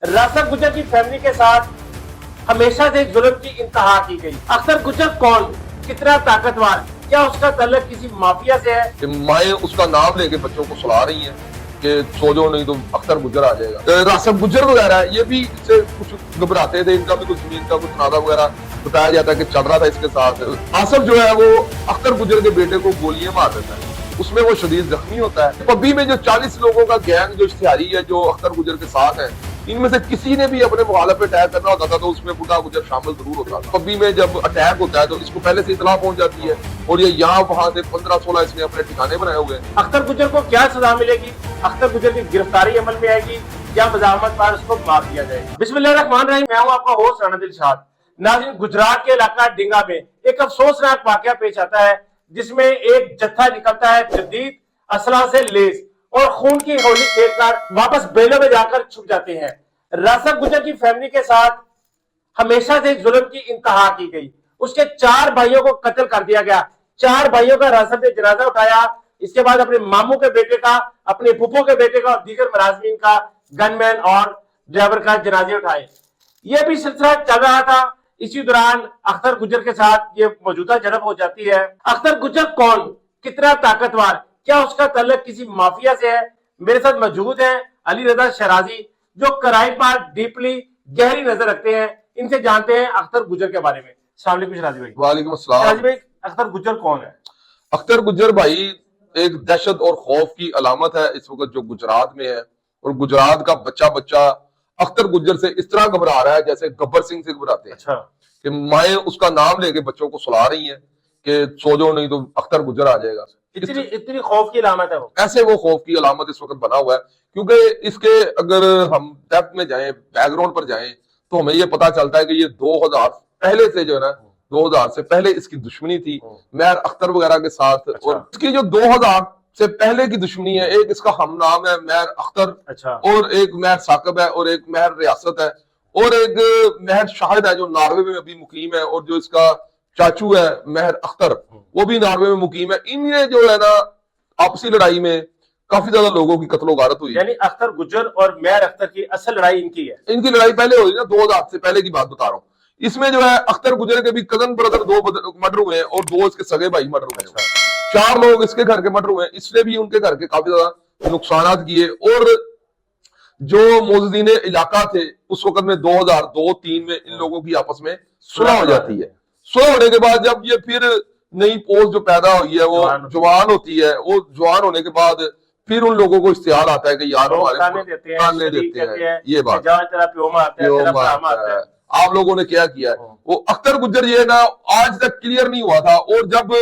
रासफ गुजर की फैमिली के साथ हमेशा से जुल्म की इंतहा की गई। अख्तर गुजर कौन, कितना ताकतवर, क्या उसका ताल्लुक किसी माफिया से है? कि माएँ उसका नाम लेके बच्चों को सुला रही हैं कि सो जाओ नहीं तो अख्तर गुजर आ जाएगा। तो रासफ गुजर वगैरह ये भी इससे कुछ घबराते थे, इनका भी कुछ जमीन का कुछ तनाजा वगैरह बताया जाता है कि चल रहा था इसके साथ। आसफ जो है वो अख्तर गुजर के बेटे को गोलियां मार देता है, उसमें वो शदीद जख्मी होता है। पब्बी में जो 40 लोगों का गैंग जो इश्तिहारी है जो अख्तर गुजर के साथ है, इनमें से किसी ने भी अपने मुखालिफ पे अटैक करना होता था तो उसमें बुढ़ा गुजर शामिल जरूर होता था। पब्बी में जब अटैक होता है तो इसको पहले से इतला पहुंच जाती है और ये यहाँ वहां से 15-16 इसने अपने ठिकाने बनाए हुए हैं। अख्तर गुजर को क्या सजा मिलेगी? अख्तर गुजर की गिरफ्तारी अमल में आएगी या मज़ाहमत पर उसको मार दिया जाएगा? बिस्मिल्लाहिर्रहमानिर्रहीम, मैं हूँ आपका होस्ट राना दिलशाद। नाज़रीन, गुजरात के इलाका डिंगा में एक अफसोसनाक वाकया पेश आता है जिसमें एक जत्था निकलता है जदीद असला से लेस और खून की होली खेलकर वापस बेलों में जाकर छुप जाते हैं। रासफ गुजर की फैमिली के साथ हमेशा से जुल्म की इंतहा की गई। उसके 4 भाइयों को कत्ल कर दिया गया। 4 भाइयों का रासफ ने जनाजा उठाया। इसके बाद अपने मामू के बेटे का, अपने फूफो के बेटे का और दीगर मुलाजमीन का, गनमैन और ड्राइवर का जनाजे उठाए। यह भी सिलसिला चल रहा था। इसी दौरान अख्तर गुजर के साथ ये मौजूदा झड़प हो जाती है। अख्तर गुजर कौन, कितना ताकतवर, क्या उसका ताल्लुक किसी माफिया से है? मेरे साथ मौजूद है अली रजा शराजी जो क्राइम पर डीपली गहरी नजर रखते हैं। इनसे जानते हैं अख्तर गुजर के बारे में। अस्सलाम वालेकुम शराजी भाई। वालेकुम अस्सलाम। शराजी भाई, अख्तर गुजर कौन है? अख्तर गुजर भाई एक दहशत और खौफ की अलामत है इस वक्त जो गुजरात में है, और गुजरात का बच्चा बच्चा अख्तर गुजर से इस तरह घबरा रहा है जैसे गब्बर सिंह से घबराते हैं। अच्छा। कि माएँ उसका नाम लेके बच्चों को सुला रही हैं कि सो जाओ नहीं तो अख्तर गुजर आ जाएगा। इतनी खौफ की अलामत है वो। ऐसे वो खौफ की अलामत इस वक्त बना हुआ है, क्योंकि इसके अगर हम डेप्थ में जाएं, बैकग्राउंड पर जाएं, तो हमें ये पता चलता है कि ये 2000 पहले से जो है ना, 2000 से पहले इसकी दुश्मनी थी महर अख्तर वगैरह के साथ। अच्छा। और इसकी जो 2000 से पहले की दुश्मनी है, एक इसका हम नाम है महर अख्तर, अच्छा, और एक महर साकिब है, और एक महर रियासत है, और एक महर शाहिद है जो नॉर्वे में अभी मुकीम है, और जो इसका चाचू है महर अख्तर वो भी नॉर्वे में मुकीम है। इनने जो है ना आपसी लड़ाई में काफी ज्यादा लोगों की कत्लो गारत हुई। यानी अख्तर गुजर और महर अख्तर की असल लड़ाई इनकी है। इनकी लड़ाई पहले हुई ना, 2000 से पहले की बात बता रहा हूँ। इसमें जो है अख्तर गुजर के भी कजन ब्रदर 2 मर्डर हुए हैं और 2 इसके सगे भाई मर्डर हुए हैं। 4 लोग इसके घर के मर्डर हुए हैं। इसने भी उनके घर के काफी ज्यादा नुकसान किए। और जो मोजदीन इलाका थे उस वक्त में 2002-3 में इन लोगों की आपस में सुलह हो जाती है। सुलह होने के बाद जब ये फिर नई पोस्ट जो पैदा हुई है वो जवान होती है, वो जवान होने के बाद फिर उन लोगों को इश्तिहार आता है कि यार हमारे ताने देते हैं, ये बात आप लोगों ने क्या किया है। वो अख्तर गुजर ये ना आज तक क्लियर नहीं हुआ था। और जब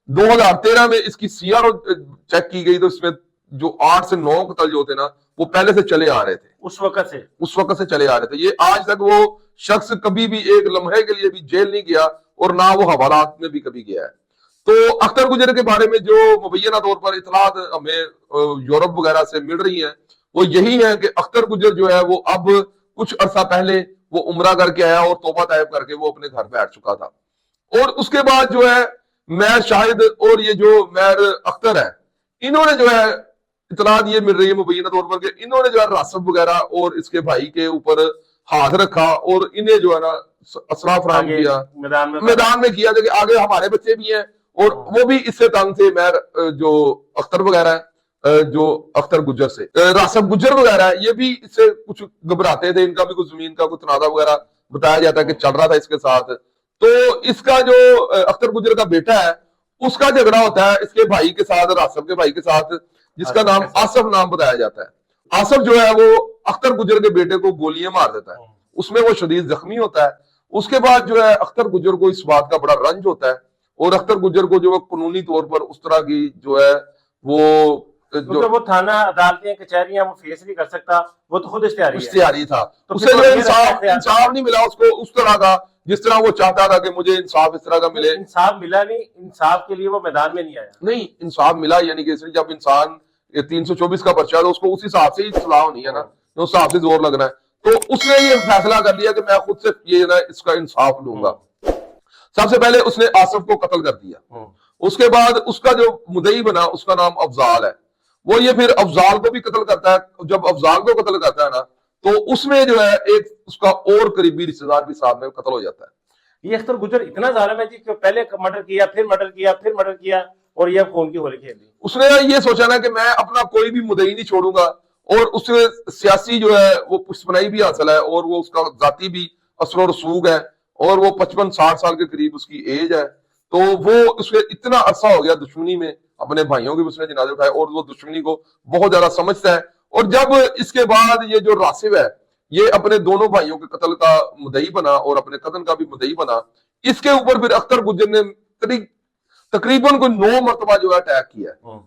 2013 में इसकी सीआर चेक की गई तो इसमें जो 8 से 9 कत्ल जो थे ना वो पहले से चले आ रहे थे, उस वक्त से चले आ रहे थे। ये आज तक वो शख्स कभी भी एक लम्हे के लिए भी जेल नहीं गया और ना वो हवालात में भी कभी गया है। तो अख्तर गुजर के बारे में जो मुबैना तौर पर इतलात हमें यूरोप वगैरह से मिल रही है वो यही है कि अख्तर गुजर जो है वो अब कुछ अरसा पहले वो उम्रा करके आया और तौबा तायब करके वो अपने घर बैठ चुका था। और उसके बाद जो है महर शाहिद और ये जो महर अख्तर है, इन्होंने जो है इतलात ये मिल रही है मुबैना तौर पर कि इन्होंने जो है रासफ वगैरह और इसके भाई के ऊपर हाथ रखा और इन्हें जो है ना असरा फराहम किया, मैदान में किया कि आगे हमारे बच्चे भी हैं। और वो भी इससे तंग थे महर जो अख्तर वगैरह है, जो अख्तर गुजर से रासफ गुजर वगैरह है, ये भी इससे कुछ घबराते थे। इनका भी कुछ जमीन का कुछ तनाजा वगैरह बताया जाता है कि चल रहा था इसके साथ। तो इसका जो अख्तर गुजर का बेटा है उसका झगड़ा होता है इसके भाई के साथ, रासफ के भाई के साथ, जिसका नाम आसफ नाम बताया जाता है। आसफ जो है वो अख्तर गुजर के बेटे को गोलियां मार देता है, उसमें वो शदीद जख्मी होता है। उसके बाद जो है अख्तर गुजर को इस बात का बड़ा रंज होता है और अख्तर गुजर को जो कानूनी तौर पर उस तरह की जो है वो थाना अदालतें कचहरियां वो फेस नहीं कर सकता, वो तो खुद इश्तिहारी था। तो उसे जो इंसाफ नहीं मिला उसको उस तरह का जिस तरह वो चाहता था कि मुझे इंसाफ इस तरह का मिले। इंसाफ मिला नहीं, इंसाफ के लिए वो मैदान में नहीं आया। नहीं, इंसाफ मिला, यानी कि जब इंसान 324 का पर्चा तो उसको उस हिसाब से ही सलाह होनी है ना, तो उस हिसाब से जोर लगना है। तो उसने ये फैसला कर लिया कि मैं खुद से ये ना इसका इंसाफ लूंगा। सबसे पहले उसने आसफ को कत्ल कर दिया। उसके बाद उसका जो मुदई बना उसका नाम अफजाल है, वो ये फिर अफजाल को भी कत्ल करता है। जब अफजाल को कत्ल करता है ना तो उसमें जो है एक उसका और करीबी रिश्तेदार भी साथ में कत्ल हो जाता है। ये अख्तर गुजर इतना जालिम है जी कि पहले मर्डर किया, फिर मर्डर किया, फिर मर्डर किया, और ये खून की होली खेल दी। उसने ये सोचा ना कि मैं अपना कोई भी मुद्दई नहीं छोड़ूंगा, और उससे सियासी जो है वो पुष्पनाई भी हासिल है, और वो उसका जाती भी असर और रसूख है, और वो 55-60 साल के करीब उसकी एज है। तो वो उसके इतना अरसा हो गया दुश्मनी में, अपने भाइयों के भी उसने जनाजे उठाए, और वो दुश्मनी को बहुत ज्यादा समझता है। और जब इसके बाद ये जो रासिब है ये अपने दोनों भाइयों के कत्ल का मुद्दई बना और अपने कत्ल का भी मुद्दई बना, इसके ऊपर फिर अख्तर गुज्जर ने तकरीबन कोई 9 मरतबा जो है अटैक किया है।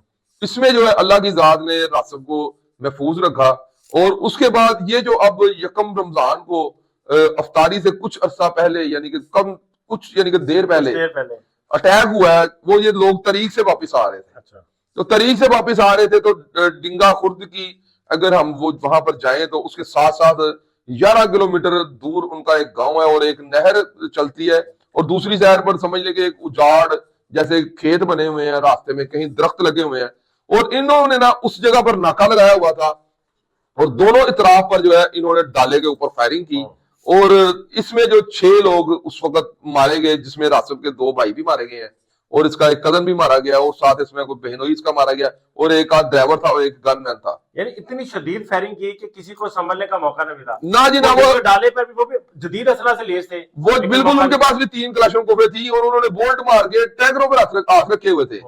इसमें जो है अल्लाह की जात ने रासिब को महफूज रखा, और उसके बाद ये जो अब यकम रमजान को अफ्तारी से कुछ अरसा पहले, यानी कि देर पहले अटैक हुआ है, वो ये लोग तरीक से वापस आ रहे थे। अच्छा। तो तरीक से वापस आ रहे थे तो डिंगा खुर्द की अगर हम वो वहां पर जाएं तो उसके साथ साथ 11 किलोमीटर दूर उनका एक गांव है, और एक नहर चलती है, और दूसरी साइड पर समझ ले कि एक उजाड़ जैसे खेत बने हुए हैं, रास्ते में कहीं दरख्त लगे हुए हैं, और इन्होंने ना उस जगह पर नाका लगाया हुआ था, और दोनों इतराफ पर जो है इन्होंने डाले के ऊपर फायरिंग की, और इसमें जो 6 लोग उस वक्त मारे गए, जिसमें रासिब के 2 भाई भी मारे गए हैं, और इसका एक कजन भी मारा गया, और साथ इसमें कोई बहनोई इसका मारा गया, और एक आध ड्राइवर था और एक गनमैन था। यानी इतनी शदीद फायरिंग की कि किसी को संभलने का मौका न मिला। ना जी ना, वो डाले पर भी वो भी जदीद असला से लेस थे, वो बिल्कुल उनके पास भी 3 कलाशन कोफे थी, और उन्होंने बोल्ट मार के टैंकरों पर हाथ रखे हुए थे।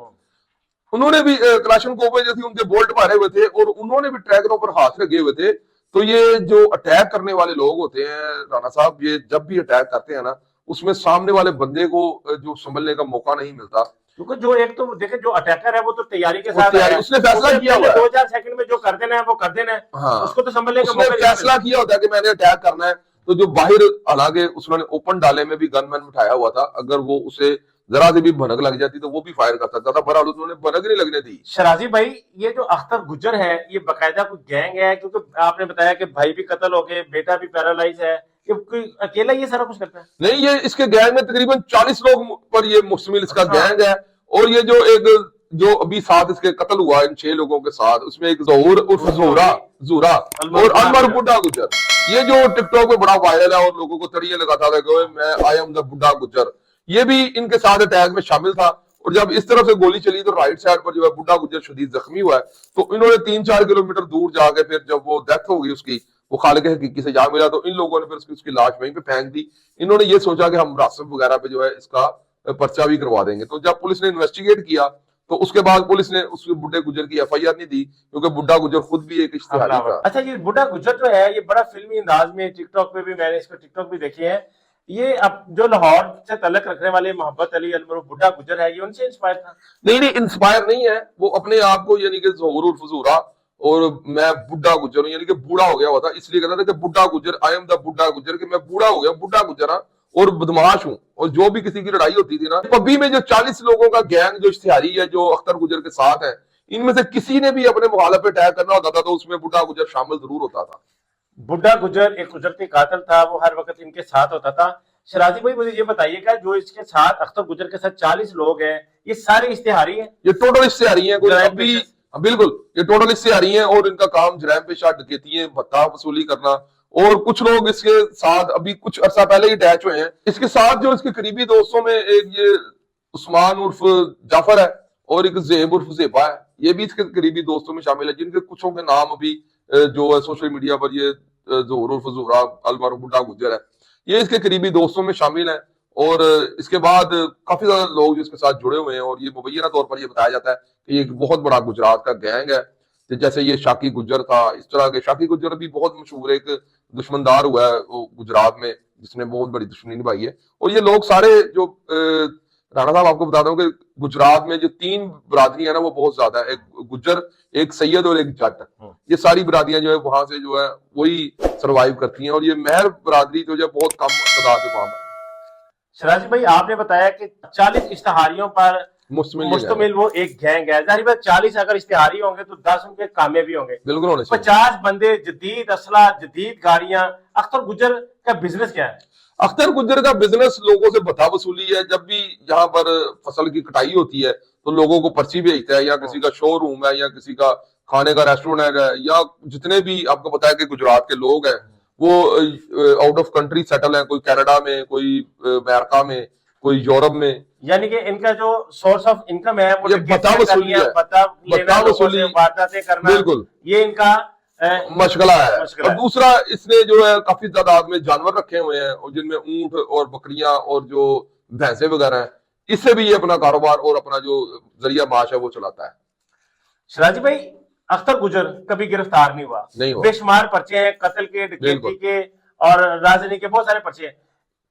उन्होंने भी कलाशन कोफे जो थी उनके बोल्ट मारे हुए थे, और उन्होंने भी ट्रैकरों पर हाथ रखे हुए थे। तो ये जो अटैक करने वाले लोग होते हैं राणा साहब, ये जब भी अटैक करते हैं ना, उसमें सामने वाले बंदे को जो संभलने का मौका नहीं मिलता, क्योंकि जो एक तो देखे जो अटैकर है वो तो तैयारी के साथ आया है, उसने फैसला किया हुआ है 2-4 सेकंड में जो कर देना है वो कर देना है। हाँ, उसको तो संभलने का उसने मौका फैसला किया होता है कि मैंने अटैक करना है। तो जो बाहर, हालांकि उसने ओपन डाले में भी गनमैन बिठाया हुआ था, अगर वो उसे जरा से भी भनक लग जाती तो वो भी फायर कर सकता था, बहरहाल उन्होंने भनक नहीं लगने दी। शराजी भाई, ये जो अख्तर गुज्जर है ये बाकायदा कोई गैंग है? क्योंकि आपने बताया कि भाई भी कत्ल हो गए, बेटा भी पैरालाइज है, कि कोई अकेला ये सारा कुछ करता है? नहीं, ये इसके गैंग में तकरीबन 40 लोग पर ये मुश्तमिल इसका गैंग है। और ये जो अभी साथ इसके कत्ल हुआ इन 6 लोगों के साथ, उसमें एक ज़हूर उर्फ ज़ूरा और अनवर बुड्ढा गुज्जर, ये जो टिकटॉक पे बड़ा वायरल है और लोगों को तड़िए लगाता था कि मैं आई एम द बुड्ढा गुज्जर, ये भी इनके साथ अटैक में शामिल था। और जब इस तरफ से गोली चली तो राइट साइड पर जो है बुड्ढा गुज्जर शदीद जख्मी हुआ है। तो इन्होंने 3-4 किलोमीटर दूर जाके फिर जब वो डेथ हो गई उसकी, वो खालिक हकीकी से जा मिला, तो इन लोगों ने फिर उसकी लाश वहीं पे फेंक दी। इन्होंने ये सोचा कि हम रासिब वगैरह पे जो है इसका पर्चा भी करवा देंगे। तो जब पुलिस ने इन्वेस्टिगेट किया तो उसके बाद पुलिस ने उस बुड्ढे गुज्जर की FIR नहीं दी, क्योंकि बुड्ढा गुज्जर खुद भी एक इश्तिहारी था। अच्छा, ये बुड्ढा गुज्जर जो है ये बड़ा फिल्मी अंदाज में टिकटॉक पे भी, मैंने इसको टिकटॉक भी देखे हैं, ये अब जो लाहौर से तल्लक रखने वाले मोहब्बत अली अलमरूफ बुड्ढा गुज्जर है, ये उनसे इंस्पायर था? नहीं, इंस्पायर नहीं है, वो अपने आप को यानी कि ज़हूर उर्फ ज़ूरा और मैं बुड्ढा गुज्जर हूं, यानी कि बूढ़ा हो गया हुआ था, इसलिए कहता था कि बुड्ढा गुज्जर, आई एम द बुड्ढा गुज्जर, कि मैं बूढ़ा हो गया, बुड्ढा गुज्जर हाँ, और बदमाश हूं। और जो भी किसी की लड़ाई होती थी ना, पब्बी में जो 40 लोगों का गैंग जो इश्तिहारी है जो अख्तर गुज्जर के साथ है, इनमें से किसी ने भी अपने मुखालिफ पे अटैक करना होता था तो उसमें बुड्ढा गुज्जर शामिल जरूर होता था। बुड्ढा गुज्जर एक गुजरती कातिल था, वो हर वक्त इनके साथ होता था। शराजी भाई मुझे ये बताइएगा, जो इसके साथ अख्तर गुज्जर के साथ 40 लोग हैं, ये सारे इश्तिहारी हैं? ये टोटल इश्तिहारी हैं, कोई अभी बिल्कुल ये टोटल इश्तिहारी हैं, और इनका काम जराइम पेशा, डकैती, भत्ता वसूली करना। और कुछ लोग इसके साथ अभी कुछ अर्सा पहले ही अटैच हुए हैं। इसके साथ जो इसके करीबी दोस्तों में एक ये उस्मान उर्फ जाफर है और एक ज़ेब उर्फ ज़ेबा है, ये भी इसके करीबी दोस्तों में शामिल है, जिनके कुछों के नाम अभी जो है सोशल मीडिया पर ये ज़हूर उर्फ ज़ूरा अलमरूफ बुड्ढा गुज्जर है, ये इसके करीबी दोस्तों में शामिल है। और इसके बाद काफी ज्यादा लोग जो इसके साथ जुड़े हुए हैं, और ये मुबैना तौर पर ये बताया जाता है कि ये एक बहुत बड़ा गुजरात का गैंग है। तो जैसे ये शाकी गुज्जर था, इस तरह के शाकी गुज्जर भी बहुत मशहूर एक दुश्मनदार हुआ है वो गुजरात में, जिसने बहुत बड़ी दुश्मनी निभाई है। और ये लोग सारे जो राणा साहब आपको बता दूं कि गुजरात में जो 3 बरादरी है ना वो बहुत ज्यादा है, एक गुज्जर, एक सैयद और एक जट। ये सारी बरादरियां जो है वहां से जो है वही सरवाइव करती हैं, और ये महर बरादरी जो है बहुत कम तादाद से वहां पर। शराजी भाई, आपने बताया कि 40 इश्तिहारियों पर मुश्तमिल वो एक गैंग है। जाहिर बात 40 अगर इश्तिहारी होंगे तो 10 उनके कामे भी होंगे, बिल्कुल होने चाहिए। 50 बंदे, जदीद असला, जदीद गाड़ियां। अख्तर गुज्जर का बिजनेस क्या है? अख्तर गुज्जर का बिजनेस लोगों से भत्ता वसूली है। जब भी यहाँ पर फसल की कटाई होती है तो लोगों को पर्ची भेजता है, या किसी का शोरूम है या किसी का खाने का रेस्टोरेंट है, या जितने भी आपको पता है कि गुजरात के लोग हैं वो आउट ऑफ कंट्री सेटल हैं, कोई कनाडा में, कोई अमेरिका में, कोई यूरोप में। यानी कि इनका जो सोर्स ऑफ इनकम है वो ये बता वसूली है, बता वसूली, वारदातें करना, बिल्कुल ये इनका मशगला है। मशगला और है। दूसरा, इसने जो है काफी तादाद में जानवर रखे हुए हैं, और जिनमें ऊंट और बकरियां और जो भैंसे वगैरह हैं, इससे भी ये अपना कारोबार और अपना जो जरिया माश है वो चलाता है। शिराजी भाई, अख्तर गुजर कभी गिरफ्तार नहीं हुआ, नहीं हुआ। बेशुमार पर्चे हैं, कत्ल के, डकैती के और राजनी के बहुत सारे पर्चे हैं।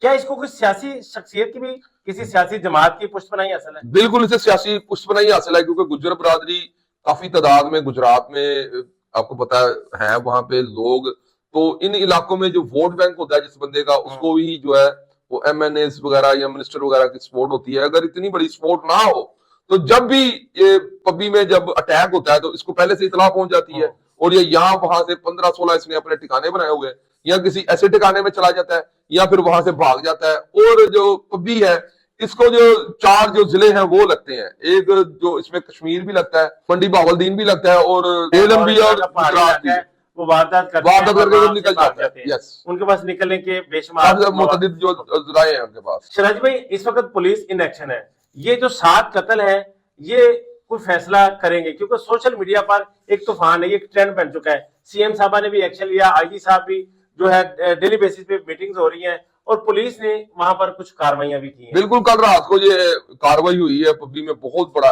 क्या इसको कुछ सियासी शख्सियत की भी, किसी सियासी जमात की पुष्टपनाही हासिल है? बिल्कुल इसे सियासी पुष्टपनाही हासिल है, क्योंकि गुज्जर बरादरी काफी तादाद में गुजरात में आपको पता है वहां पे लोग, तो इन इलाकों में जो वोट बैंक होता है जिस बंदे का, उसको भी जो है वो MNA वगैरह या मिनिस्टर वगैरह की सपोर्ट होती है। अगर इतनी बड़ी सपोर्ट ना हो तो जब भी ये पब्बी में जब अटैक होता है तो इसको पहले से इतला पहुंच जाती है, और ये यहाँ वहां से 15-16 इसने अपने ठिकाने बनाए हुए हैं, या किसी ऐसे ठिकाने में चला जाता है या फिर वहां से भाग जाता है। और जो पब्बी है, इसको जो 4 जो जिले हैं वो लगते हैं, एक जो इसमें कश्मीर भी लगता है, मंडी बहावलदीन भी लगता है, और सेलम भी, और गुजरात भी। वो वारदात करके वो निकल जाते हैं। यस, उनके पास निकलने के बेशुमार मुतअद्दिद जो राय है उनके पास। शिराज भाई, इस वक्त पुलिस इन एक्शन है, ये जो 7 कत्ल है ये कोई फैसला करेंगे? क्योंकि सोशल मीडिया पर एक तूफान है, ये एक ट्रेंड बन चुका है। सीएम साहबा ने भी एक्शन लिया, IG साहब भी जो है डेली बेसिस पे मीटिंग्स हो रही हैं, और पुलिस ने वहां पर कुछ कार्रवाइयां भी की हैं। बिल्कुल, कल रात को ये कार्रवाई हुई है, पब्बी में बहुत बड़ा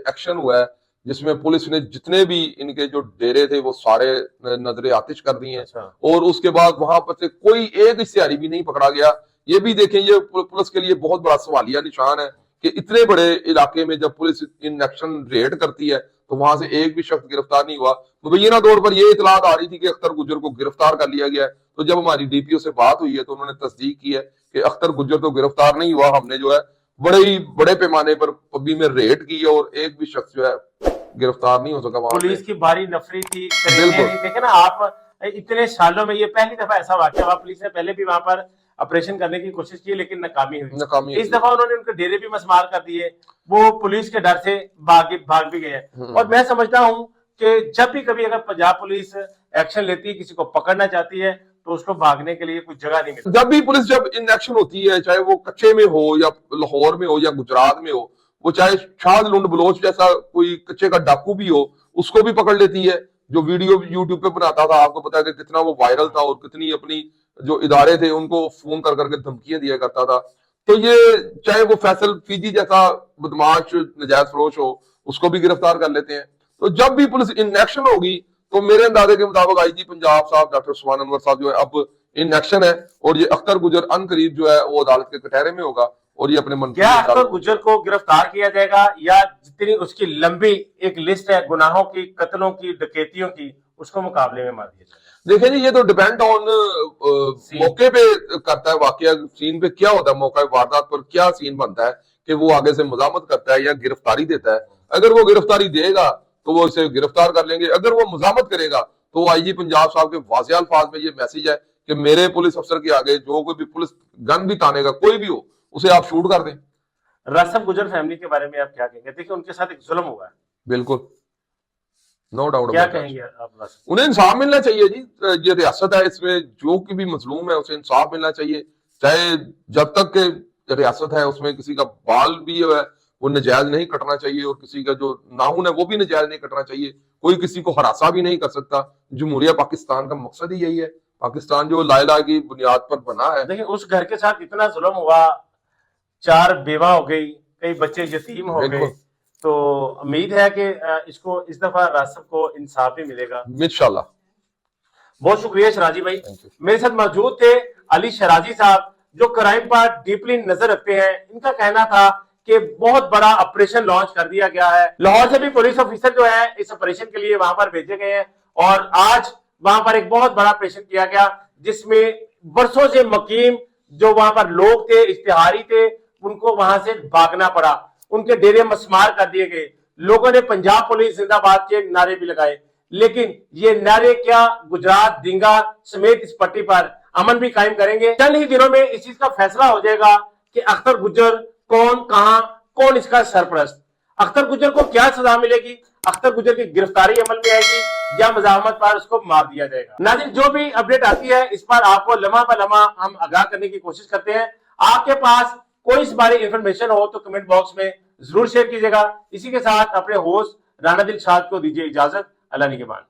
एक्शन हुआ है, जिसमें पुलिस ने जितने भी इनके जो डेरे थे वो सारे नजरे आतिश कर दिए हैं। अच्छा। और उसके बाद वहां पर से कोई एक इश्तिहारी भी नहीं पकड़ा गया। ये भी देखें, ये पुलिस के लिए बहुत बड़ा सवालिया निशान है कि इतने बड़े इलाके में जब पुलिस इन एक्शन रेड करती है तो वहां से एक भी शख्स गिरफ्तार नहीं हुआ। मुबैना तौर पर यह इतलात आ रही थी कि अख्तर गुज्जर को गिरफ्तार कर लिया गया है, तो जब हमारी DPO से बात हुई है तो उन्होंने तस्दीक की है कि अख्तर गुज्जर तो गिरफ्तार नहीं हुआ, हमने जो है बड़े पैमाने पर पब्बी में रेड की है और एक भी शख्स जो है गिरफ्तार नहीं हो सका। पुलिस की भारी नफरी थी। बिल्कुल। देखे ना आप, इतने सालों में ये पहली दफा ऐसा वाकया हुआ। पुलिस ने पहले भी वहां पर ऑपरेशन करने की कोशिश की लेकिन नाकामी हुई। इस दफा उन्होंने उनके डेरे भी मस्मार कर दिए, वो पुलिस के डर से भाग भी गए। और मैं समझता हूं कि जब भी कभी अगर पंजाब पुलिस एक्शन लेती है, किसी को पकड़ना चाहती है, तो उसको भागने के लिए कुछ जगह नहीं मिलती। जब भी पुलिस जब इन एक्शन होती है, चाहे वो कच्चे में हो या लाहौर में हो या गुजरात में हो, वो चाहे शाद लुंड बलोच जैसा कोई कच्चे का डाकू भी हो, उसको भी पकड़ लेती है। जो वीडियो यूट्यूब पे बनाता था, आपको पता है कि कितना वो वायरल था, और कितनी अपनी जो इदारे थे उनको फोन कर करके धमकियां दिया करता था। तो ये चाहे वो फैसल फीजी जैसा बदमाश नजायज फरोश हो, उसको भी गिरफ्तार कर लेते हैं। तो जब भी पुलिस इन एक्शन होगी तो मेरे अंदाजे के मुताबिक IG पंजाब साहब डॉक्टर उस्मान अनवर साहब जो है अब इन एक्शन है, और ये अख्तर गुजर अनकरीब जो है वो अदालत के कटहरे में होगा, और ये अपने मन क्या अख्तर गुजर को गिरफ्तार किया जाएगा, या जितनी उसकी लंबी एक लिस्ट है गुनाहों की, कत्लों की, डकैतियों की, उसको मुकाबले में मार दिया जाएगा? देखिए जी, ये तो डिपेंड ऑन मौके पे करता है, वाकया सीन पे क्या होता है, मौका वारदात पर क्या सीन बनता है कि वो आगे से मजामत करता है या गिरफ्तारी देता है। अगर वो गिरफ्तारी देगा तो वो इसे गिरफ्तार कर लेंगे, अगर वो मजामत करेगा तो IG पंजाब साहब के वाज़ेह अल्फाज में ये मैसेज है कि मेरे पुलिस अफसर के आगे जो कोई भी पुलिस गन भी तानेगा, कोई भी हो, उसे आप शूट कर दें। रासफ गुजर फैमिली के बारे में आप क्या कहेंगे? देखिए, उनके साथ एक जुल्म हुआ है। बिल्कुल, नो डाउट। क्या कहेंगे आप? उन्हें इंसाफ मिलना चाहिए जी, ये रियासत है, इसमें जो की भी मजलूम है उसे इंसाफ मिलना चाहिए। चाहे जब तक के रियासत है उसमें किसी का बाल भी है वो नजायज नहीं कटना चाहिए, और किसी का जो नाखून है वो भी नजायज नहीं कटना चाहिए। कोई किसी को हरासा भी नहीं कर सकता। जमहूरिया पाकिस्तान का मकसद ही यही है। पाकिस्तान जो ला इलाहा की बुनियाद पर बना है। देखिए, उस घर के साथ इतना जुल्म हुआ, 4 बेवा हो गई, कई बच्चे यतीम हो गए, तो उम्मीद है कि इसको इस दफा रासफ को इंसाफ भी मिलेगा इंशाल्लाह। बहुत शुक्रिया शराजी भाई। मेरे साथ मौजूद थे अली शराजी साहब, जो क्राइम पर डीपली नजर रखते हैं। इनका कहना था कि बहुत बड़ा ऑपरेशन लॉन्च कर दिया गया है। लाहौर से भी पुलिस ऑफिसर जो है इस ऑपरेशन के लिए वहां पर भेजे गए हैं, और आज वहां पर एक बहुत बड़ा ऑपरेशन किया गया, जिसमें बरसों से मुकीम जो वहां पर लोग थे, इश्तिहारी थे, उनको वहां से भागना पड़ा। उनके डेरे मस्मार कर दिए गए। लोगों ने पंजाब पुलिस जिंदाबाद के नारे भी लगाए, लेकिन ये नारे क्या, गुजरात दींगा समेत इस पट्टी पर अमन भी कायम करेंगे। चंद ही दिनों में इस चीज का फैसला हो जाएगा कि अख्तर गुज्जर कौन, कहां, कौन इसका सरपरस्त। अख्तर गुज्जर को क्या सजा मिलेगी, अख्तर गुजर की गिरफ्तारी अमल में आएगी या मज़ाहमत पर उसको मार दिया जाएगा। नाज़रीन, जो भी अपडेट आती है इस पर आपको लम्हा ब लम्हा हम आगाह करने की कोशिश करते हैं। आपके पास कोई इस बारे इंफॉर्मेशन हो तो कमेंट बॉक्स में जरूर शेयर कीजिएगा। इसी के साथ अपने होस्ट राना दिलशाद को दीजिए इजाजत। अल्लाह निगहबान।